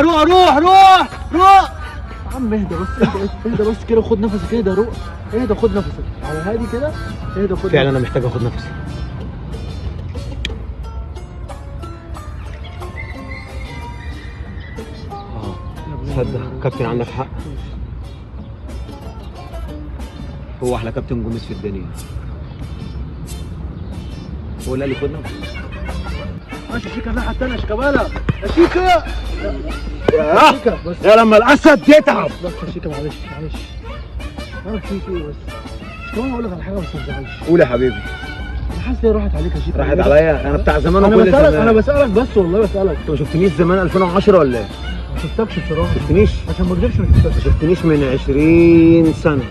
روح يا عم اهدى بس، اهدى بس كده وخد نفسك. اهدى روح، اهدى خد نفسك على هادي كده. اهدى خد فعلا انا محتاج اخد نفسي. تصدق كابتن عندك حق، هو احلى كابتن جوميز في الدنيا، هو اللي قال لي خد نفسي. ماشي شيكا الناحية التانية يا شيكابالا يا شيكا. يا لما الاسد يتعب. بس يا شيكا معلش عارف فيك ايه بس. مش كمان هقول لك على حاجة بس ما تزعلش. قول يا حبيبي. انا حاسس ان هي راحت عليك يا شيكا. راحت عليا؟ انا بتاع زمان انا وكل بسألك، زمان. انا بسألك بس والله بسألك. انت ما شفتنيش زمان 2010 ولا ايه؟ ما شفتكش بصراحة. ما شفتنيش؟ عشان ما اكذبش ما ما شفتكش. شفتنيش من 20 سنة.